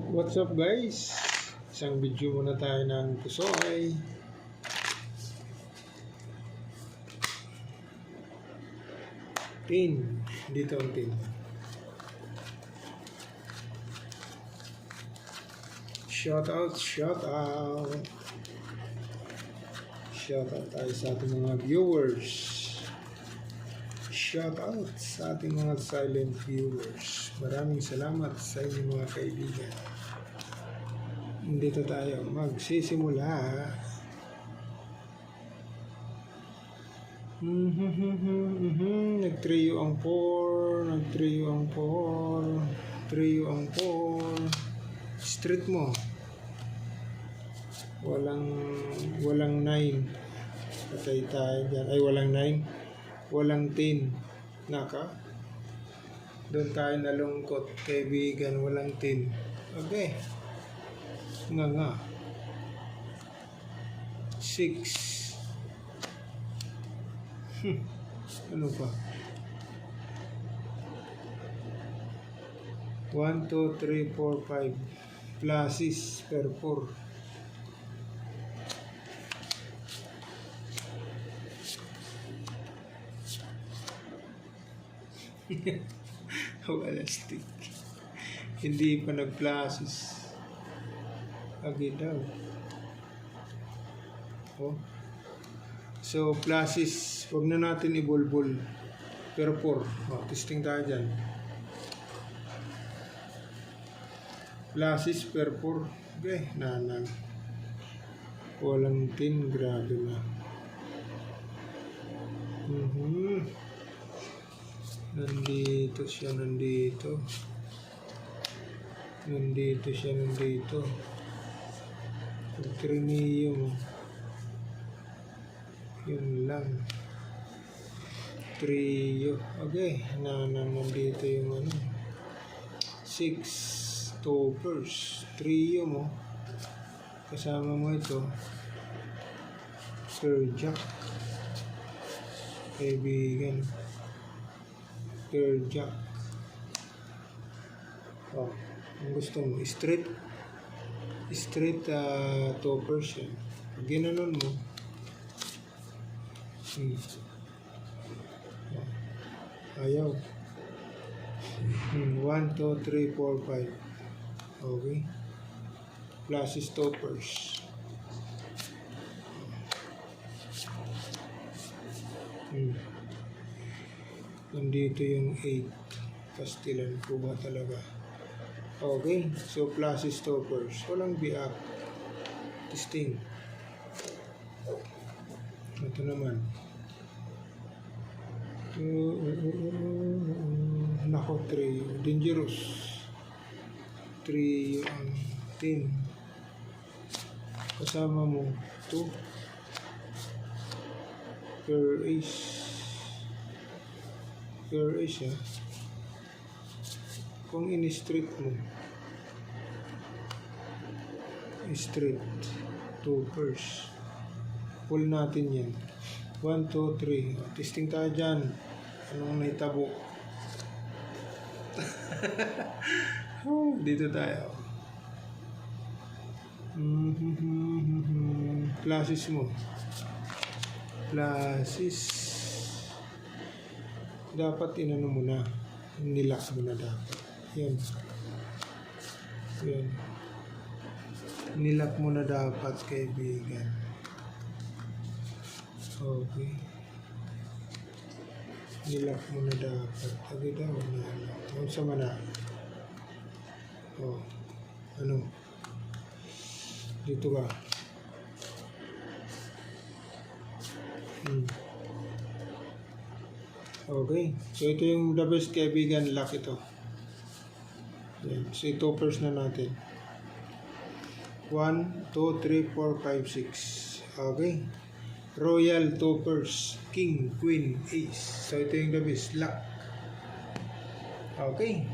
What's up guys? Isang video muna tayo ng pusoy. Tin. Dito ang tin. Shout out. Shout out tayo sa ating mga viewers. Shout out sa ating mga silent viewers. Maraming salamat sa inyong mga kaibigan. Dito tayo magsisimula. Nag-trio ang 4. Nag-trio ang 4. Trio ang 4. Street mo. Walang 9. Patay tayo dyan. Ay, walang 9. Walang 10. Naka. Doon tayo nalungkot. Kaibigan, walang 10. Okay. Nga. 6. Ano pa? 1, 2, 3, 4, 5. Pluses per 4. Wala stick. Hindi pa nag-pluses. Agi daw. Oh. So, pluses, wag na natin ibulbul. Pero 4. Oh, testing tayo dyan. Pluses per 4. Okay, nanang. Walang 10. Grabe na. Nandito siya, nandito. Nandito siya, nandito. Trineo. Yun lang. Trio. Okay. Nandito yung ano. 6 toppers. Trio mo. Kasama mo ito. Sir Jack. Kaibigan. Sir Jack. Oh. Ang gusto mo. Straight toppers yan. Pag ginanon mo, ayaw. 1, 2, 3, 4, 5. Okay. Plus stoppers. Nandito yung 8. Pastilan po ba talaga? Okay. So, plus stoppers. Walang biak. Testing. Ito naman. Nako, 3. Dangerous. 3 ang 10. Kasama mo 2. Per ace. Per ace, ha? Kung in-street mo. Street. 2 pairs. Pull natin yan. 1, 2, 3. Testing tayo dyan. Anong naitabo? Dito tayo. Pluses mo. Pluses. Dapat inano mo na. Nilak mo na dapat. Yan. Yan. Nilak mo na dapat, kaibigan. Okay. Nilak mo na dapat. Lagi daw na. Ano sa mana? Oh. Ano? Dito ka. Okay. So, ito yung the best, kaibigan. Lock ito. Yan. So, toppers na natin. 1, 2, 3, 4, 5, 6. Okay. Royal toppers. King, Queen, Ace. So, ito yung the best. Lock. Okay.